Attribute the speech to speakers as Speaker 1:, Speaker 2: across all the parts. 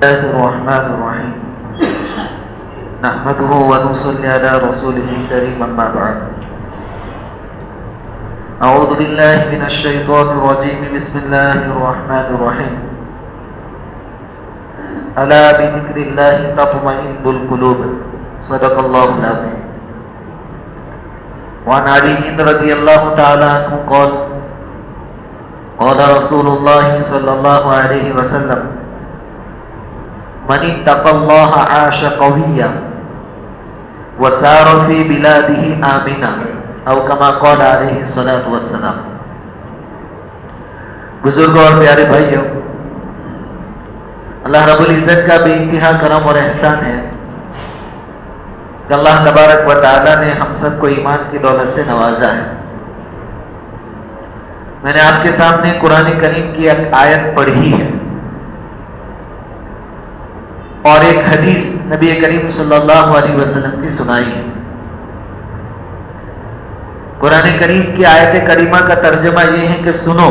Speaker 1: الله الرحمن الرحيم نحمده ونصلي على رسوله الكريم أما بعد أعوذ بالله من الشيطان الرجيم بسم الله الرحمن الرحيم ألا بذكر الله تطمئن القلوب صدق الله العظيم وعن علي رضي الله تعالى عنه قال قال رسول الله صلى الله عليه وسلم من اتقى الله عاش قويا وسار في بلاده آمنا او كما قال عليه الصلاة والسلام. بزرگوں اور پیارے بھائیوں، اللہ رب العزت کا بے انتہا کرم اور احسان ہے کہ اللہ تبارک و تعالی نے ہم سب کو ایمان کی دولت سے نوازا ہے. میں نے آپ کے سامنے قرآن کریم کی ایک آیت پڑھی ہے اور ایک حدیث نبی کریم صلی اللہ علیہ وسلم کی سنائی ہے. قرآن کریم کی آیت کریمہ کا ترجمہ یہ ہے کہ سنو،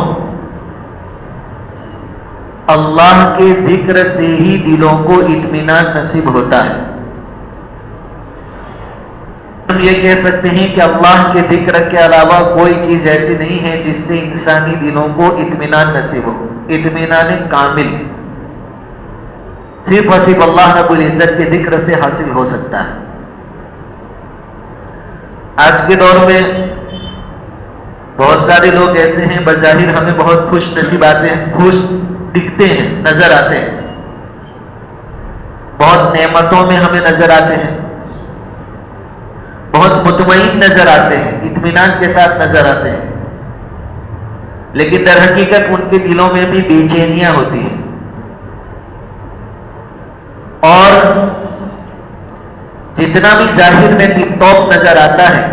Speaker 1: اللہ کے ذکر سے ہی دلوں کو اطمینان نصیب ہوتا ہے. ہم یہ کہہ سکتے ہیں کہ اللہ کے ذکر کے علاوہ کوئی چیز ایسی نہیں ہے جس سے انسانی دلوں کو اطمینان نصیب ہو. اطمینان کامل صرف اور صرف اللہ رب العزت کے ذکر سے حاصل ہو سکتا ہے. آج کے دور میں بہت سارے لوگ ایسے ہیں بظاہر ہمیں بہت خوش نصیب آتے ہیں، خوش دکھتے ہیں، نظر آتے ہیں، بہت نعمتوں میں ہمیں نظر آتے ہیں، بہت مطمئن نظر آتے ہیں، اطمینان کے ساتھ نظر آتے ہیں، لیکن در حقیقت ان کے دلوں میں بھی بے چینیاں ہوتی ہیں. اور جتنا بھی ظاہر میں ٹپ ٹاپ نظر آتا ہے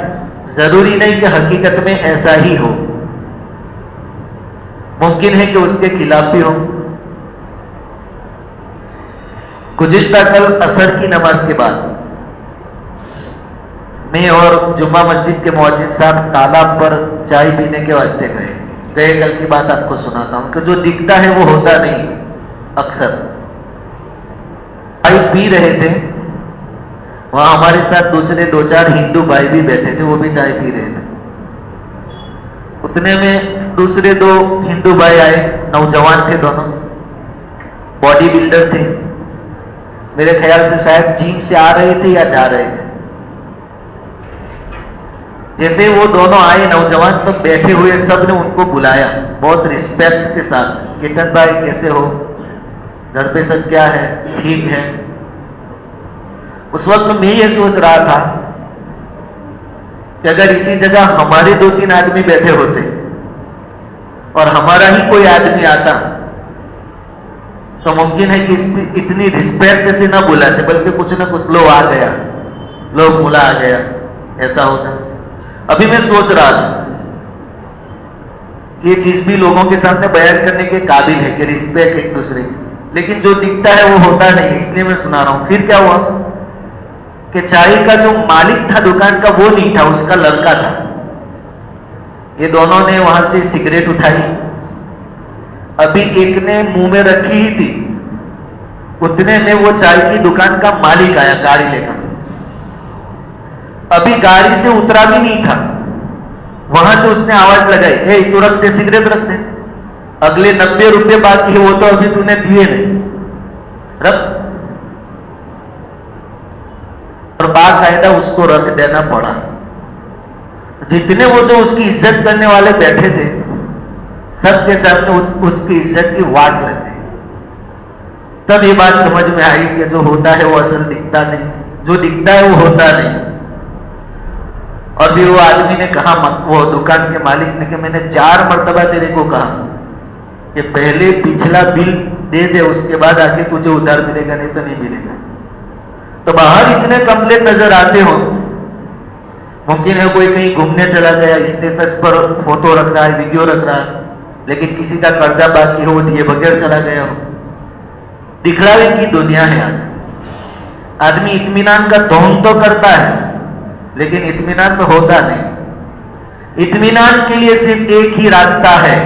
Speaker 1: ضروری نہیں کہ حقیقت میں ایسا ہی ہو. ممکن ہے کہ اس کے خلاف بھی ہو. گزشتہ کل عصر کی نماز کے بعد میں اور جمعہ مسجد کے مؤذن صاحب تالاب پر چائے پینے کے واسطے گئے. کل کی بات آپ کو سناتا ہوں کہ جو دکھتا ہے وہ ہوتا نہیں. اکثر چائے پی رہے تھے، وہاں ہمارے ساتھ دوسرے دو چار ہندو بھائی بھی بیٹھے تھے، وہ بھی چائے پی رہے تھے. اتنے میں دوسرے دو ہندو بھائی آئے، نوجوان تھے، دونوں باڈی بلڈر تھے. میرے خیال سے شاید جم سے آ رہے تھے یا جا رہے تھے. جیسے وہ دونوں آئے نوجوان تو بیٹھے ہوئے سب نے ان کو بلایا بہت رسپیکٹ کے ساتھ. کیتن بھائی کیسے ہو، گھر پہ سب کیا ہے، ٹھیک ہے. اس وقت میں یہ سوچ رہا تھا کہ اگر اسی جگہ ہمارے دو تین آدمی بیٹھے ہوتے اور ہمارا ہی کوئی آدمی آتا تو ممکن ہے کہ اتنی رسپیکٹ سے نہ بلاتے بلکہ کچھ نہ کچھ لو آ گیا، لوگ بلا آ گیا، ایسا ہوتا. ابھی میں سوچ رہا تھا کہ یہ چیز بھی لوگوں کے سامنے بیان کرنے کے قابل ہے کہ رسپیکٹ ایک دوسرے کی، لیکن جو دکھتا ہے وہ ہوتا نہیں. اس لیے میں سنا رہا ہوں. پھر کیا ہوا کہ چائے کا جو مالک تھا دکان کا وہ نہیں تھا، اس کا لڑکا تھا. یہ دونوں نے وہاں سے سگریٹ اٹھائی. ابھی ایک نے منہ میں رکھی ہی تھی، اتنے میں وہ چائے کی دکان کا مالک آیا گاڑی لے کر. ابھی گاڑی سے اترا بھی نہیں تھا، وہاں سے اس نے آواز لگائی، اے تو رکھ دے، سگریٹ رکھ دے، اگلے 90 روپے باقی ہے وہ تو ابھی تو نے دیے نہیں، رکھ. اور باقاعدہ اس کو رکھ دینا پڑا. جتنے وہ جو اس کی عزت کرنے والے بیٹھے تھے سب کے سامنے اس کی عزت کی واٹ لگے. تب یہ بات سمجھ میں آئی کہ جو ہوتا ہے وہ اصل دکھتا نہیں، جو دکھتا ہے وہ ہوتا نہیں. اور پھر وہ آدمی نے کہا، وہ دکان کے مالک نے کہ میں نے 4 مرتبہ تیرے کو کہا کہ پہلے پچھلا بل دے دے، اس کے بعد آگے تجھے ادھار ملے گا، نہیں تو نہیں ملے گا. تو باہر اتنے کمپلیٹ نظر آتے ہو، ممکن ہے کوئی کہیں گھومنے چلا گیا، اسٹیٹس پر فوٹو رکھ رہا ہے، ویڈیو رکھ رہا ہے، لیکن کسی کا قرضہ باقی ہو دیے بغیر چلا گیا ہو. دکھلاوے کی دنیا ہے. آدمی اطمینان کا دھون تو کرتا ہے لیکن اطمینان تو ہوتا نہیں. اطمینان کے لیے صرف ایک ہی راستہ ہے،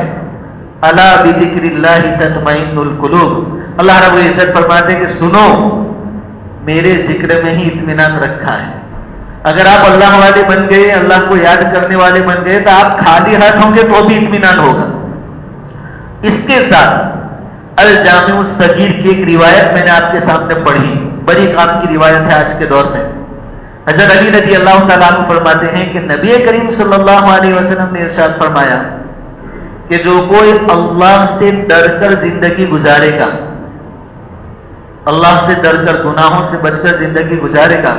Speaker 1: الا بذکر اللہ تطمئن القلوب. اللہ رب العزت فرماتے ہیں کہ سنو میرے ذکر میں ہی اطمینان رکھا ہے. اگر آپ اللہ والے بن گئے, اللہ کو یاد کرنے والے بن گئے, تو آپ خالی ہاتھ ہوں گے تو بھی اطمینان ہوگا. اس کے ساتھ الجامع الصغیر کی ایک روایت میں نے آپ کے سامنے پڑھی, بڑی کام کی روایت ہے آج کے دور میں. حضرت علی رضی اللہ تعالیٰ عنہ فرماتے ہیں کہ نبی کریم صلی اللہ علیہ وسلم نے ارشاد فرمایا کہ جو کوئی اللہ سے ڈر کر زندگی گزارے گا, اللہ سے ڈر کر گناہوں سے بچ کر زندگی گزارے گا,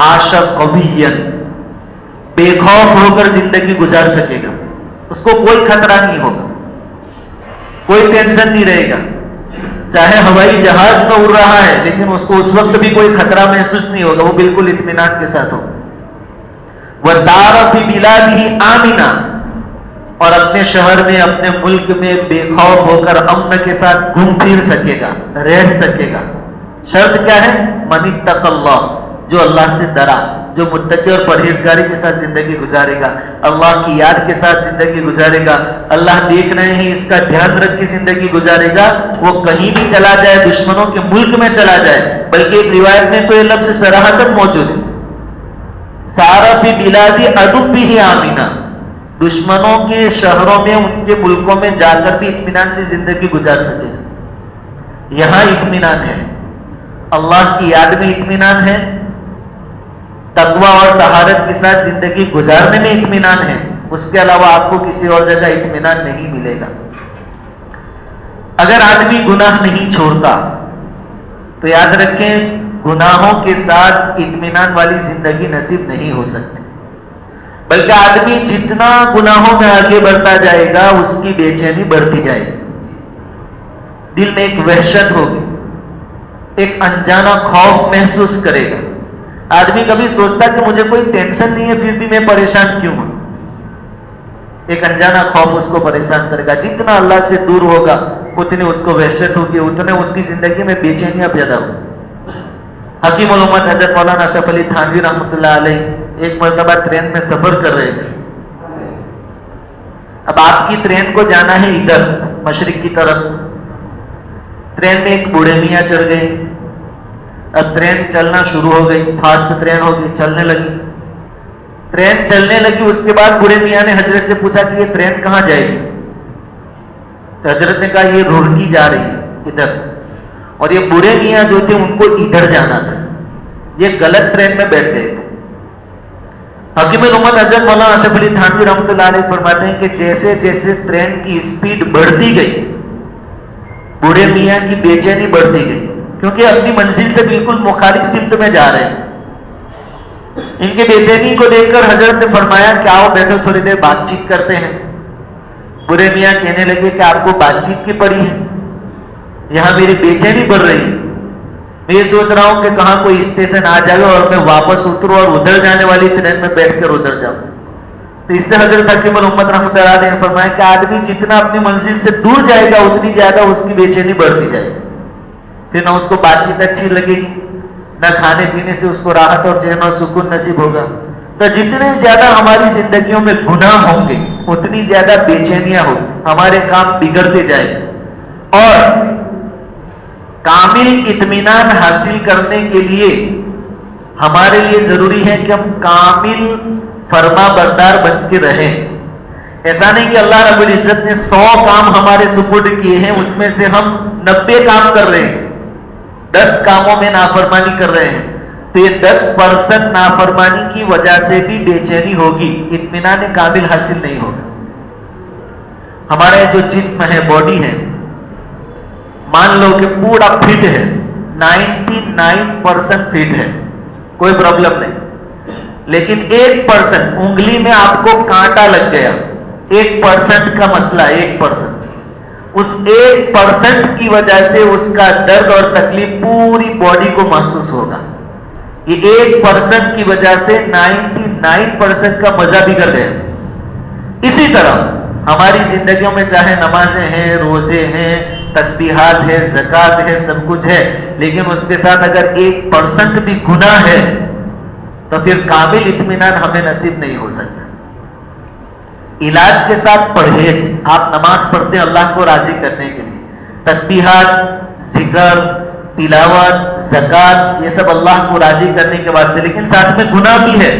Speaker 1: عاش قویًا, بے خوف ہو کر زندگی گزار سکے گا. اس کو کوئی خطرہ نہیں ہوگا, کوئی ٹینشن نہیں رہے گا. چاہے ہوائی جہاز میں اڑ رہا ہے لیکن اس کو اس وقت بھی کوئی خطرہ محسوس نہیں ہوگا, وہ بالکل اطمینان کے ساتھ ہوگا. وَسَارَ فِي بِلَادِهِ آمِنًا, اور اپنے شہر میں اپنے ملک میں بے خوف ہو کر امن کے ساتھ گھوم پھر سکے گا, رہ سکے گا. شرط کیا ہے؟ مَنِ اتَّقَ اللَّهَ, جو اللہ سے ڈرا, جو متقی اور پرہیزگاری کے ساتھ زندگی گزارے گا, اللہ کی یاد کے ساتھ زندگی گزارے گا, اللہ دیکھ رہے ہیں اس کا دھیان رکھ کے زندگی گزارے گا. وہ کہیں بھی چلا جائے, دشمنوں کے ملک میں چلا جائے, بلکہ ایک روایت میں تو یہ لفظ صراحتاً موجود ہے, سارا فی بلادی عدوہ آمینہ, دشمنوں کے شہروں میں, ان کے ملکوں میں جا کر بھی اطمینان سے زندگی گزار سکے. یہاں اطمینان ہے, اللہ کی یاد میں اطمینان ہے, تقوی اور طہارت کے ساتھ زندگی گزارنے میں اطمینان ہے. اس کے علاوہ آپ کو کسی اور جگہ اطمینان نہیں ملے گا. اگر آدمی گناہ نہیں چھوڑتا تو یاد رکھیں گناہوں کے ساتھ اطمینان والی زندگی نصیب نہیں ہو سکتی, بلکہ آدمی جتنا گناہوں میں آگے بڑھتا جائے گا اس کی بے چینی بڑھتی جائے گی. دل میں ایک وحشت ہوگی, ایک انجانا خوف محسوس کرے گا. آدمی کبھی سوچتا کہ مجھے کوئی ٹینشن نہیں ہے پھر بھی میں پریشان کیوں ہوں. ایک انجانا خوف اس کو پریشان کرے گا. جتنا اللہ سے دور ہوگا اتنی اس کو وحشت ہوگی, اتنے اس کی زندگی میں بے چینیاں پیدا ہوں. حکیم الامت حضرت مولانا اشرف علی تھانوی رحمۃ اللہ علیہ ایک مرتبہ ٹرین میں سفر کر رہے تھے. اب آپ کی ٹرین کو جانا ہے ادھر مشرق کی طرف. ٹرین میں ایک بوڑھے میاں چڑھ گئے. اب ٹرین چلنا شروع ہو گئی, فاسٹ ٹرین ہو گئی, چلنے لگی. ٹرین چلنے لگی, اس کے بعد بوڑھے میاں نے حضرت سے پوچھا کہ یہ ٹرین کہاں جائے گی؟ تو حضرت نے کہا یہ روڑکی جا رہی ہے ادھر. اور یہ بوڑھے میاں جو تھے ان کو ادھر جانا تھا, یہ غلط ٹرین میں بیٹھ گئے تھے. حکیم الامت حضرت مولانا اشرف علی تھانوی رحمۃ اللہ علیہ فرماتے ہیں کہ جیسے جیسے ٹرین کی اسپیڈ بڑھتی گئی بوڑھے میاں کی بے چینی بڑھتی گئی, کیونکہ اپنی منزل سے بالکل مخالف سمت میں جا رہے ہیں. ان کے بے چینی کو دیکھ کر حضرت نے فرمایا کہ آؤ بیٹھو تھوڑی دیر بات چیت کرتے ہیں. بوڑھے میاں کہنے لگے کہ آپ کو بات چیت کی پڑی ہے, یہاں میری بے چینی بڑھ رہی ہے. میں یہ سوچ رہا ہوں کہ کہاں کوئی اسٹیشن آ جائے اور میں واپس اتروں اور ادھر جانے والی ٹرین میں بیٹھ کر ادھر جاؤں. تو اس سے حضرت حکیم الامت رحمۃ اللہ علیہ نے فرمایا کہ آدمی جتنا اپنی منزل سے دور جائے گا اتنی زیادہ اس کی بے چینی بڑھتی جائے گی. پھر نہ اس کو بات چیت اچھی لگے گی, نہ کھانے پینے سے اس کو راحت اور چین اور سکون نصیب ہوگا. تو جتنے زیادہ ہماری زندگیوں میں گناہ ہوں گے اتنی زیادہ بے چینیاں ہوں, ہمارے کام بگڑتے جائیں. اور کامل اطمینان حاصل کرنے کے لیے ہمارے لیے ضروری ہے کہ ہم کامل فرما بردار بن کے رہیں. ایسا نہیں کہ اللہ رب العزت نے 100 کام ہمارے سپرد کیے ہیں, اس میں سے ہم 90 کام کر رہے ہیں, 10 کاموں میں نافرمانی کر رہے ہیں. تو یہ 10% نافرمانی کی وجہ سے بھی بے چینی ہوگی, اطمینان کامل حاصل نہیں ہوگا. ہمارا جو جسم ہے, باڈی ہے, مان لو کہ پورا فٹ ہے, 99% فٹ ہے, کوئی پرابلم نہیں. لیکن 1% انگلی میں آپ کو کانٹا لگ گیا, 1% کا مسئلہ, 1%. اس 1% کی وجہ سے اس کا درد اور تکلیف پوری باڈی کو محسوس ہوگا. یہ 1% کی وجہ سے 99% کا مزہ بگڑ گیا. اسی طرح ہماری زندگیوں میں چاہے نمازیں ہیں, روزے ہیں, تسبیحات ہے, زکوٰۃ ہے, سب کچھ ہے, لیکن اس کے ساتھ اگر 1% بھی گناہ ہے تو پھر کامل اطمینان ہمیں نصیب نہیں ہو سکتا. علاج کے ساتھ پرہیز. آپ نماز پڑھتے ہیں اللہ کو راضی کرنے کے لیے, تسبیحات, ذکر، تلاوت، زکات، یہ سب اللہ کو راضی کرنے کے واسطے، لیکن ساتھ میں گناہ بھی ہے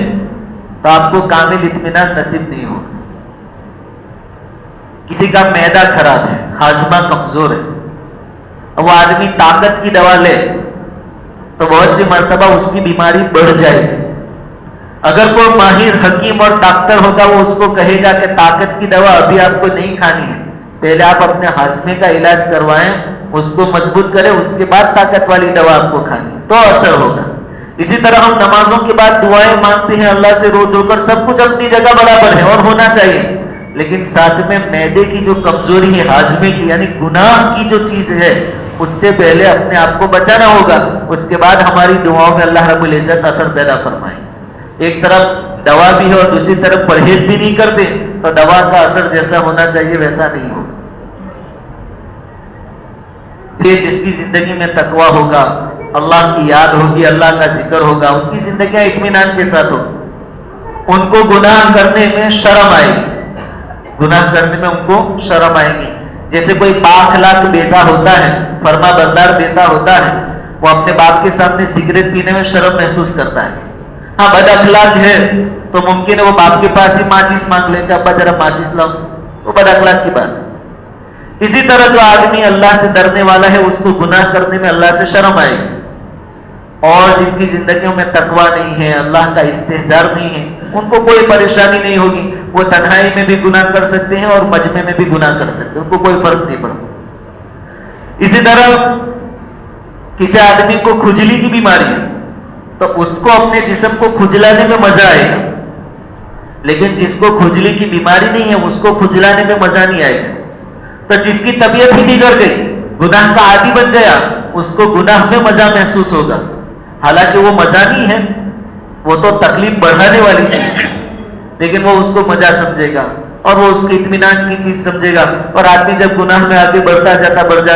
Speaker 1: تو آپ کو کامل اطمینان نصیب نہیں ہوگا۔ کسی کا معدہ خراب ہے، ہاضمہ کمزور ہے، وہ آدمی طاقت کی دوا لے تو بہت سی مرتبہ اس کی بیماری بڑھ جائے گی۔ اگر کوئی ماہر حکیم اور ڈاکٹر ہوگا وہ اس کو کہے گا کہ طاقت کی دوا ابھی آپ کو نہیں کھانی ہے، پہلے آپ اپنے ہاضمے کا علاج کروائیں، اس کو مضبوط کریں، اس کے بعد طاقت والی دوا آپ کو کھانی تو اثر ہوگا۔ اسی طرح ہم نمازوں کے بعد دعائیں مانگتے ہیں اللہ سے رو دھو کر، سب کچھ اپنی جگہ برابر ہے اور ہونا چاہیے، لیکن ساتھ میں معدے کی جو کمزوری ہے، ہاضمے کی یعنی گناہ کی جو چیز ہے، اس سے پہلے اپنے آپ کو بچانا ہوگا، اس کے بعد ہماری دعاؤں میں اللہ رب العزت اثر پیدا فرمائے۔ ایک طرف دوا بھی ہے اور دوسری طرف پرہیز بھی نہیں کرتے تو دوا کا اثر جیسا ہونا چاہیے ویسا نہیں ہوگا۔ جس کی زندگی میں تقویٰ ہوگا، اللہ کی یاد ہوگی، اللہ کا ذکر ہوگا، ان کی زندگیاں اطمینان کے ساتھ ہوگی، ان کو گناہ کرنے میں شرم آئے گی، گناہ کرنے میں ان کو شرم آئے گی۔ جیسے کوئی پاک بیٹا ہوتا ہے، فرما بردار بیٹا ہوتا ہے، وہ اپنے باپ کے سامنے سگریٹ پینے میں شرم محسوس کرتا ہے۔ ہاں بد اخلاق ہے تو ممکن ہے وہ باپ کے پاس ہی ماچس مانگ لے کہ ابا ذرا ماچس لاؤ، وہ بد اخلاق کی بات ہے۔ اسی طرح جو آدمی اللہ سے ڈرنے والا ہے اس کو گناہ کرنے میں اللہ سے شرم آئے گی، اور جن کی زندگیوں میں تقویٰ نہیں ہے، اللہ کا استحضار نہیں ہے، ان کو کوئی پریشانی نہیں ہوگی، وہ تنہائی میں بھی گناہ کر سکتے ہیں اور مجمع میں بھی گناہ کر سکتے ہیں، ان کو کوئی فرق نہیں پڑتا۔ اسی طرح کسی آدمی کو کھجلی کی بیماری ہے تو اس کو اپنے جسم کو کھجلانے میں مزہ آئے گا، لیکن جس کو کھجلی کی بیماری نہیں ہے اس کو کھجلانے میں مزہ نہیں آئے گا۔ تو جس کی طبیعت ہی بگڑ گئی، گناہ کا عادی بن گیا، اس کو گناہ میں مزہ محسوس ہوگا، حالانکہ وہ مزہ نہیں ہے، وہ تو تکلیف بڑھانے والی چیز، لیکن وہ اس کو مزہ سمجھے گا اور وہ اس کی اطمینان کی چیز سمجھے گا۔ اور آدمی جب گناہ میں آگے بڑھتا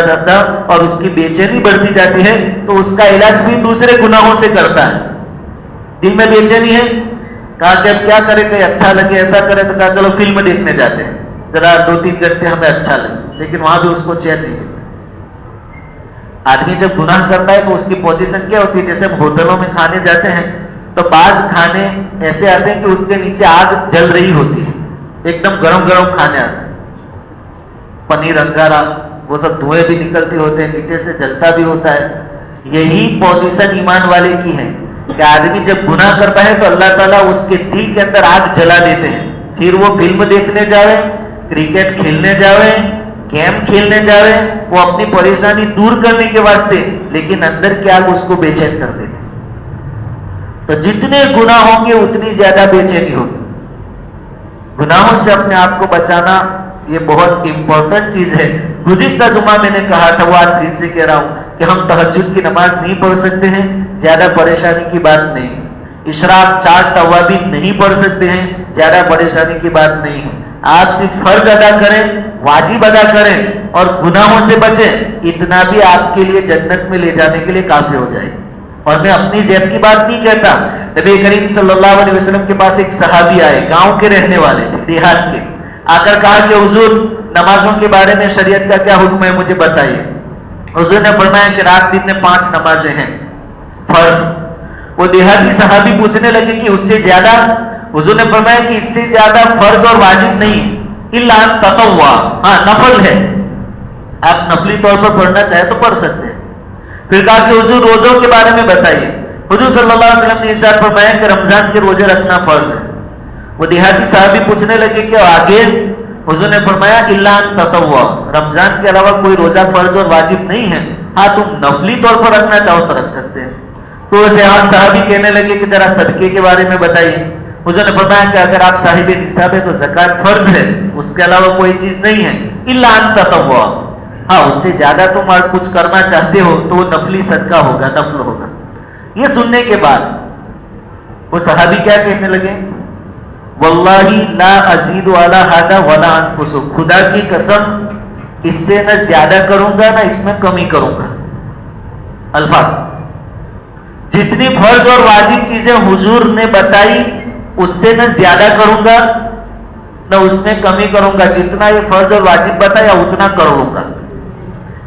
Speaker 1: جاتا اور اس کی بے چینی بڑھتی جاتی ہے تو اس کا علاج بھی دوسرے گناہوں سے کرتا ہے۔ دل میں بے چینی ہے، کہا کہ اب کیا کرے کہ اچھا لگے، ایسا کرے تو کہا چلو فلم دیکھنے جاتے ہیں، ذرا 2-3 گھنٹے ہمیں اچھا لگے، لیکن وہاں بھی اس کو چین نہیں ملتا۔ آدمی جب گناہ کرتا ہے تو اس کی پوزیشن کیا ہوتی ہے؟ جیسے ہم ہوٹلوں میں کھانے جاتے ہیں تو بعض کھانے ایسے آتے ہیں کہ اس کے نیچے آگ جل رہی ہوتی ہے، ایک دم گرم گرم کھانے آتے ہیں، پنیر انگارا، وہ سب دھوئیں بھی نکلتے ہوتے ہیں، نیچے سے جلتا بھی ہوتا ہے۔ یہی پوزیشن ایمان والے کی ہے کہ آدمی جب گناہ کرتا ہے تو اللہ تعالیٰ اس کے دل کے اندر آگ جلا دیتے ہیں، پھر وہ فلم دیکھنے جاوے، کرکٹ کھیلنے جاوے، گیم کھیلنے جاوے، وہ اپنی پریشانی دور کرنے کے واسطے، لیکن اندر کی آگ اس کو بے چین کر دیتے۔ تو جتنے گناہ ہوں گے اتنی زیادہ بے چینی ہوگی۔ گناہوں سے اپنے آپ کو بچانا یہ بہت امپورٹنٹ چیز ہے۔ گزشتہ جمعہ میں نے کہا تھا، وہ آج پھر سے کہہ رہا ہوں کہ ہم تہجد کی نماز نہیں پڑھ سکتے ہیں، زیادہ پریشانی کی بات نہیں۔ اشراق، چاشت، اوابین نہیں پڑھ سکتے ہیں، زیادہ پریشانی کی بات نہیں ہے۔ آپ صرف فرض ادا کریں، واجب ادا کریں اور گناہوں سے بچیں، اتنا بھی آپ کے لیے جنت میں لے جانے کے لیے کافی ہو جائے۔ اور میں اپنی ذات کی بات نہیں کہتا، نبی کریم صلی اللہ علیہ وسلم کے پاس ایک صحابی آئے، گاؤں کے رہنے والے تھے، دیہات کے، آ کر کہا کہ حضور نمازوں کے بارے میں شریعت کا کیا حکم ہے مجھے بتائیے۔ حضور نے فرمایا کہ رات دن میں 5 نمازیں ہیں فرض۔ وہ دیہاتی صحابی پوچھنے لگے کہ اس سے زیادہ؟ حضور نے فرمایا کہ اس سے زیادہ فرض اور واجب نہیں، الا ان تطوع، ہاں نفل ہے، آپ نفلی طور پر پڑھنا چاہے تو پڑھ سکتے ہیں۔ پھر کہا کہ حضور روزوں کے بارے میں بتائیے۔ حضور صلی اللہ علیہ وسلم نے ارشاد فرمایا کہ رمضان کے روزے رکھنا فرض ہے۔ وہ دیہاتی صحابی پوچھنے لگے کہ آگے؟ حضور نے فرمایا الا ان تطوع، رمضان کے علاوہ کوئی روزہ فرض اور واجب نہیں ہے، ہاں تم نفلی طور پر رکھنا چاہو تو رکھ سکتے ہیں۔ تو اسے آپ صحابی کہنے لگے کہ ذرا صدقے کے بارے میں بتائیے۔ حضور نے فرمایا کہ اگر آپ صاحب نصاب ہے تو زکوٰۃ فرض ہے، اس کے علاوہ کوئی چیز نہیں ہے، الا ان تطوع، ہاں اس سے زیادہ تم اور کچھ کرنا چاہتے ہو تو وہ نفلی صدقہ ہوگا، نفل ہوگا۔ یہ سننے کے بعد وہ صحابی کیا کہنے لگے؟ واللہ لا ازید علی ھذا ولا انقص، خدا کی قسم اس سے نہ زیادہ کروں گا نہ اس میں کمی کروں گا۔ الفاظ، جتنی فرض اور واجب چیزیں حضور نے بتائی اس سے نہ زیادہ کروں گا نہ اس میں کمی کروں گا، جتنا یہ فرض اور واجب بتایا اتنا کروں گا۔